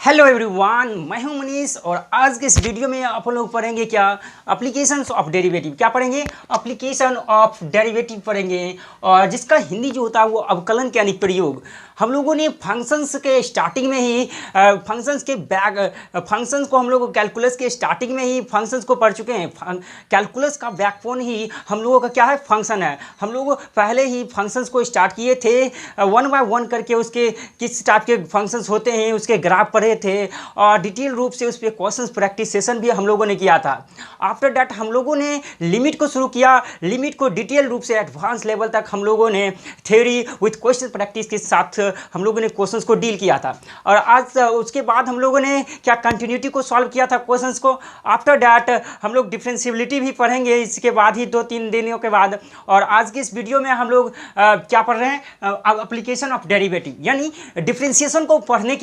Hello everyone, मैं हूं मनीष और आज के इस वीडियो में आप लोग पढ़ेंगे क्या एप्लीकेशंस ऑफ डेरिवेटिव। क्या पढ़ेंगे? एप्लीकेशन ऑफ डेरिवेटिव पढ़ेंगे और जिसका हिंदी जो होता है वो अवकलन के अनुप्रयोग। हम लोगों ने फंक्शंस के स्टार्टिंग में ही फंक्शंस को हम लोग कैलकुलस के स्टार्टिंग में ही फंक्शंस को पढ़ चुके हैं। कैलकुलस का बैकबोन ही हम लोगों का क्या है? फंक्शन है। हम लोग पहले ही फंक्शंस को स्टार्ट किए थे वन बाय वन करके, उसके किस टाइप के फंक्शंस होते हैं उसके ग्राफ पढ़े थे और डिटेल रूप से उस पर क्वेश्चंस प्रैक्टिस सेशन भी हम लोगों ने किया था। आफ्टर दैट हम लोगों ने लिमिट को शुरू किया। लिमिट को डिटेल रूप से एडवांस लेवल तक हम लोगों ने थ्योरी विथ क्वेश्चन प्रैक्टिस के साथ हम लोगों ने क्वेश्चंस को डील किया था। और आज उसके बाद हम लोगों ने क्या कंटिन्यूटी को सॉल्व किया था क्वेश्चंस को। आफ्टर दैट हम लोग डिफरेंशियबिलिटी भी पढ़ेंगे इसके बाद ही 2-3 दिनों के बाद। और आज की इस वीडियो में हम लोग क्या पढ़ रहे हैं? एप्लीकेशन ऑफ डेरिवेटिव, यानी डिफरेंशिएशन को पढ़ने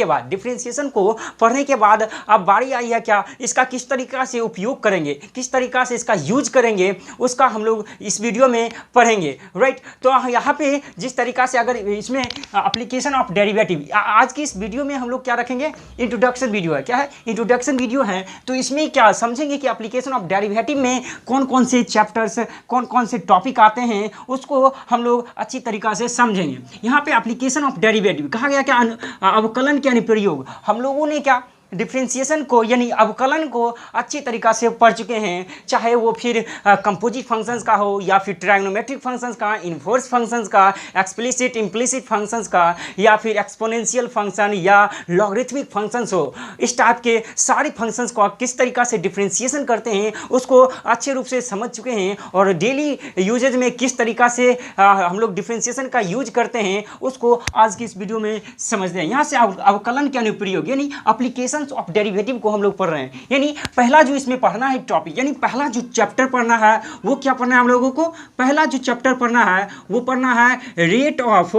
के बाद अब बारी आई है क्या इसका किस तरीका से उपयोग करेंगे, किस तरीका से इसका यूज करेंगे, उसका हम लोग इस वीडियो में पढ़ेंगे। राइट, तो यहाँ पे जिस तरीका से अगर इसमें एप्लीकेशन ऑफ डेरिवेटिव, आज की इस वीडियो में हम लोग क्या रखेंगे? इंट्रोडक्शन वीडियो है। क्या है? इंट्रोडक्शन वीडियो है। तो इसमें क्या समझेंगे कि एप्लीकेशन ऑफ डेरिवेटिव में कौन कौन से चैप्टर्स, कौन कौन से टॉपिक आते हैं, उसको हम लोग अच्छी तरीका से समझेंगे। यहाँ पे एप्लीकेशन ऑफ डेरिवेटिव कहा गया क्या? अवकलन के अनुप्रयोग। हम लोगों ने क्या डिफ्रेंसिएशन को यानी अवकलन को अच्छी तरीक़ा से पढ़ चुके हैं, चाहे वो फिर कंपोजिट फंक्शंस का हो या फिर ट्रायगोनोमेट्रिक फंक्शंस का, इन्वर्स फंक्शंस का, एक्सप्लिसिट इम्प्लिसिट फंक्शंस का, या फिर एक्सपोनेंशियल फंक्शन या लॉगरिथमिक फंक्शंस हो। इस टाइप के सारे फंक्शंस को किस तरीक़ा से डिफ्रेंसिएशन करते हैं उसको अच्छे रूप से समझ चुके हैं और डेली यूजेज में किस तरीक़ा से हम लोग डिफ्रेंसिएशन का यूज करते हैं उसको आज की इस वीडियो में समझते हैं। यहाँ से अवकलन के अनुप्रयोग यानी एप्लीकेशन ऑफ डेरिवेटिव को हम लोग पढ़ रहे हैं। यानी पहला जो इसमें पढ़ना है टॉपिक, यानी पहला जो चैप्टर पढ़ना है वो क्या पढ़ना है हम लोगों को? पहला जो चैप्टर पढ़ना है वो पढ़ना है rate of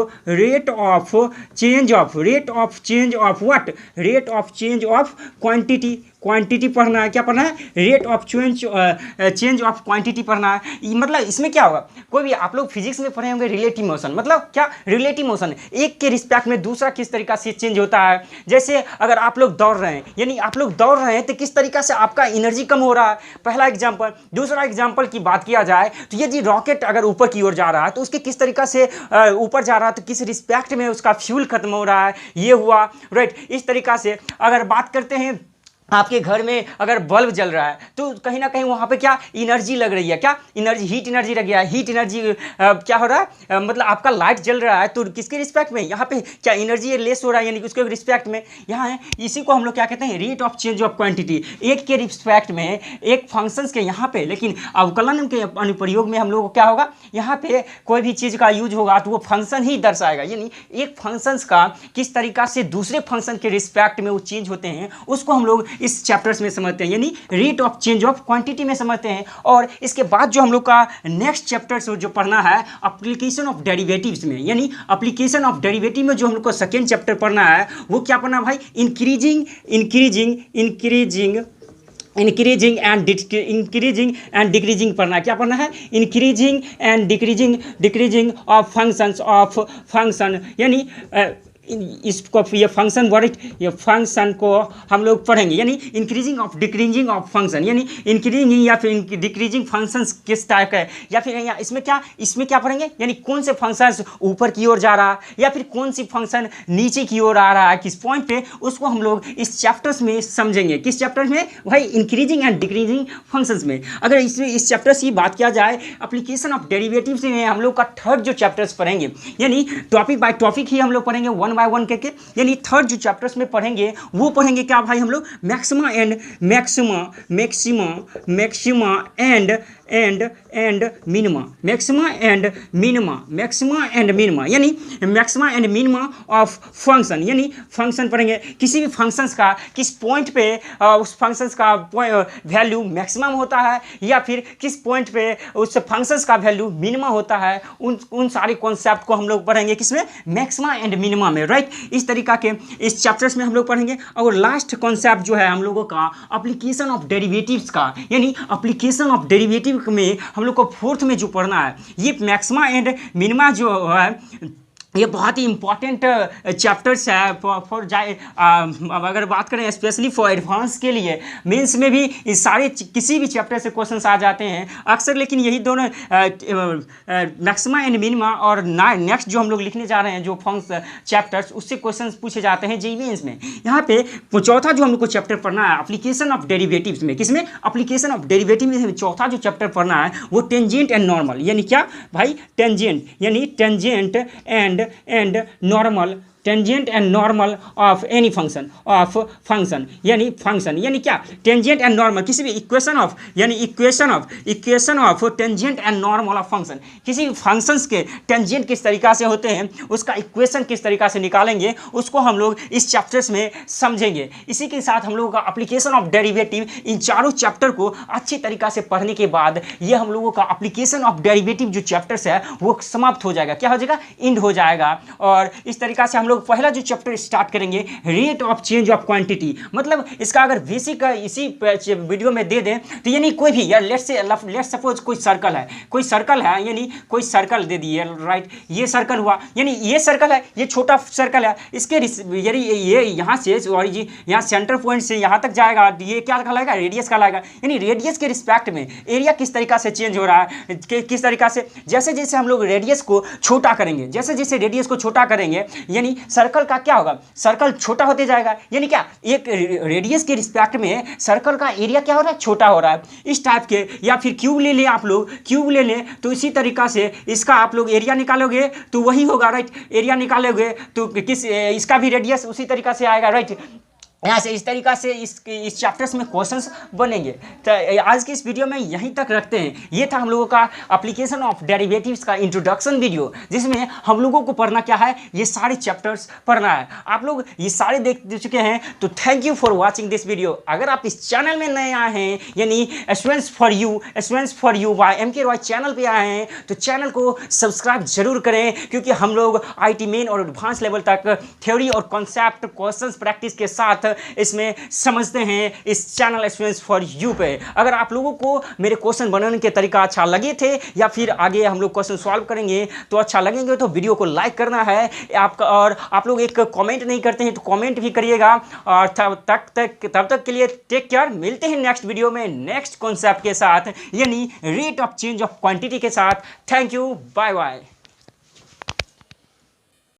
change of quantity पढ़ना है। क्या पढ़ना है? Rate of change of quantity पढ़ना है। मतलब इसमें क्या होगा? कोई भी आप लोग फिजिक्स में पढ़े होंगे रिलेटिव मोशन। मतलब क्या? रिलेटिव मोशन, एक के रिस्पेक्ट में दूसरा किस तरीका से चेंज होता है। जैसे अगर आप लोग दौड़ रहे हैं, यानी आप लोग दौड़ रहे हैं तो किस तरीका से आपका एनर्जी कम हो रहा है, पहला एग्जाम्पल। दूसरा एग्जाम्पल की बात किया जाए तो यदि रॉकेट अगर ऊपर की ओर जा रहा है तो उसके किस तरीका से ऊपर जा रहा है तो किस रिस्पेक्ट में उसका फ्यूल खत्म हो रहा है, ये हुआ। राइट, इस तरीका से अगर बात करते हैं आपके घर में अगर बल्ब जल रहा है तो कहीं ना कहीं वहाँ पे क्या एनर्जी लग रही है, क्या एनर्जी, हीट एनर्जी लग गया है। हीट एनर्जी क्या हो रहा है? मतलब आपका लाइट जल रहा है तो किसके रिस्पेक्ट में? यहाँ पे क्या एनर्जी लेस हो रहा है, यानी कि उसके रिस्पेक्ट में यहाँ है। इसी को हम लोग क्या कहते हैं? Rate of change of quantity, एक के रिस्पेक्ट में एक फंक्शंस के यहाँ पे। लेकिन अवकलन के अनुप्रयोग में हम लोग को क्या होगा? यहाँ पे कोई भी चीज़ का यूज होगा तो वो फंक्शन ही दर्शाएगा, यानी एक फंक्शंस का किस तरीका से दूसरे फंक्शन के रिस्पेक्ट में वो चेंज होते हैं उसको हम लोग इस चैप्टर्स में समझते हैं, यानी rate of change of quantity में समझते हैं। और इसके बाद जो हम लोग का नेक्स्ट चैप्टर्स जो पढ़ना है एप्लीकेशन ऑफ डेरिवेटिव्स में, यानी एप्लीकेशन ऑफ डेरिवेटिव में जो हम लोग को सेकेंड चैप्टर पढ़ना है वो क्या पढ़ना है भाई? इंक्रीजिंग एंड डिक्रीजिंग पढ़ना है। क्या पढ़ना है? Increasing and decreasing of function, यानी इसको ये फंक्शन वर्ड, ये फंक्शन को हम लोग पढ़ेंगे, यानी increasing of decreasing of function, यानी इंक्रीजिंग या फिर डिक्रीजिंग फंक्शंस किस टाइप का है, या फिर इसमें क्या पढ़ेंगे? यानी कौन से फंक्शंस ऊपर की ओर जा रहा है या फिर कौन सी फंक्शन नीचे की ओर आ रहा है, किस पॉइंट पे, उसको हम लोग इस चैप्टर्स में समझेंगे। किस चैप्टर में भाई? इंक्रीजिंग एंड डिक्रीजिंग फंक्शंस में। अगर इस चैप्टर से बात किया जाए एप्लीकेशन ऑफ डेरिवेटिव्स में हम लोग का थर्ड जो चैप्टर्स पढ़ेंगे, यानी टॉपिक बाय टॉपिक ही हम लोग पढ़ेंगे वन बाय वन करके। यानी थर्ड जो चैप्टर्स में पढ़ेंगे वो पढ़ेंगे क्या भाई? हम लोग मैक्सिमा एंड मिनिमा, यानी maxima and minima of function, यानी फंक्शन पढ़ेंगे। किसी भी फंक्शंस का किस पॉइंट पे उस फंक्शंस का वैल्यू मैक्सिमम होता है या फिर किस पॉइंट पे उस फंक्शंस का वैल्यू मिनिमा होता है, उन सारे कॉन्सेप्ट को हम लोग पढ़ेंगे किसमें? मैक्सिमा एंड मिनिमा में। राइट, इस तरीका के इस चैप्टर्स में हम लोग पढ़ेंगे। और लास्ट कॉन्सेप्ट जो है हम लोगों का एप्लीकेशन ऑफ डेरिवेटिव्स का, यानी एप्लीकेशन ऑफ डेरिवेटिव में हम लोग को फोर्थ में जो पढ़ना है ये मैक्सिमा एंड मिनिमा जो है ये बहुत ही इंपॉर्टेंट चैप्टर्स है फॉर जाए अगर बात करें स्पेशली फॉर एडवांस के लिए मेंस में भी इस सारे किसी भी चैप्टर से क्वेश्चंस आ जाते हैं अक्सर। लेकिन यही दोनों मैक्सिमा एंड मिनिमा और नेक्स्ट जो हम लोग लिखने जा रहे हैं जो फंक्शन चैप्टर्स उससे क्वेश्चंस पूछे जाते हैं जेईई मेंस में। यहाँ पे चौथा जो हम लोग को चैप्टर पढ़ना है एप्लीकेशन ऑफ डेरिवेटिव्स में, किसमें एप्लीकेशन ऑफ डेरिवेटिव में चौथा जो चैप्टर पढ़ना है वो टेंजेंट एंड नॉर्मल, यानी क्या भाई टेंजेंट यानी tangent and normal, tangent and normal of any function यानी क्या टेंजेंट एंड नॉर्मल किसी भी इक्वेशन ऑफ यानी equation of tangent and normal of function, किसी भी फंक्शंस के टेंजेंट किस तरीका से होते हैं उसका इक्वेशन किस तरीका से निकालेंगे उसको हम लोग इस चैप्टर्स में समझेंगे। इसी के साथ हम लोगों का एप्लीकेशन ऑफ डेरिवेटिव, इन चारों चैप्टर को अच्छी तरीका से पढ़ने के बाद ये हम लोगों का एप्लीकेशन ऑफ डेरिवेटिव जो चैप्टर्स है वो समाप्त हो जाएगा, क्या हो जाएगा, एंड हो जाएगा। और इस तरीका से हम लोग पहला जो चैप्टर स्टार्ट करेंगे rate of change of quantity, मतलब इसका अगर बेसिक इसी वीडियो में दे दें तो यानी कोई भी यार लेट्स सपोज कोई सर्कल है यानी कोई सर्कल दे दिए, राइट, ये सर्कल हुआ यानी ये सर्कल है, ये छोटा सर्कल है, इसके यानी ये यहाँ से यहाँ सेंटर पॉइंट से यहाँ तक जाएगा, ये क्या कहलाएगा, रेडियस कहलाएगा। यानी रेडियस के रिस्पेक्ट में एरिया किस तरीका से चेंज हो रहा है, किस तरीका से जैसे जैसे हम लोग रेडियस को छोटा करेंगे, जैसे जैसे रेडियस को छोटा करेंगे यानी सर्कल का क्या होगा, सर्कल छोटा होते जाएगा। यानी क्या, एक रेडियस के रिस्पेक्ट में सर्कल का एरिया क्या हो रहा है, छोटा हो रहा है। इस टाइप के, या फिर क्यूब ले लें आप लोग, क्यूब ले लें तो इसी तरीका से इसका आप लोग एरिया निकालोगे तो वही होगा, राइट, एरिया निकालोगे तो किस इसका भी रेडियस उसी तरीका से आएगा, राइट। यहाँ से इस तरीका से इस चैप्टर्स में क्वेश्चंस बनेंगे। तो आज की इस वीडियो में यहीं तक रखते हैं। ये था हम लोगों का एप्लीकेशन ऑफ डेरिवेटिव्स का इंट्रोडक्शन वीडियो, जिसमें हम लोगों को पढ़ना क्या है, ये सारे चैप्टर्स पढ़ना है। आप लोग ये सारे देख चुके हैं तो thank you for watching this video. अगर आप इस चैनल में नए आए हैं यानी students for you by MK Roy channel पर आए हैं तो चैनल को सब्सक्राइब जरूर करें, क्योंकि हम लोग IT मेन और एडवांस लेवल तक थ्योरी और कॉन्सेप्ट क्वेश्चंस प्रैक्टिस के साथ इसमें समझते हैं इस चैनल स्टूडेंट्स फॉर यू पे। अगर आप लोगों को मेरे क्वेश्चन बनाने के तरीका अच्छा लगे थे या फिर आगे हम लोग क्वेश्चन सॉल्व करेंगे तो अच्छा लगेंगे तो वीडियो को लाइक करना है आपका, और आप लोग एक कमेंट नहीं करते हैं तो कमेंट भी करिएगा। और तब तक के लिए टेक केयर, मिलते हैं नेक्स्ट वीडियो में नेक्स्ट कॉन्सेप्ट के साथ यानी rate of change of quantity के साथ। Thank you, bye bye.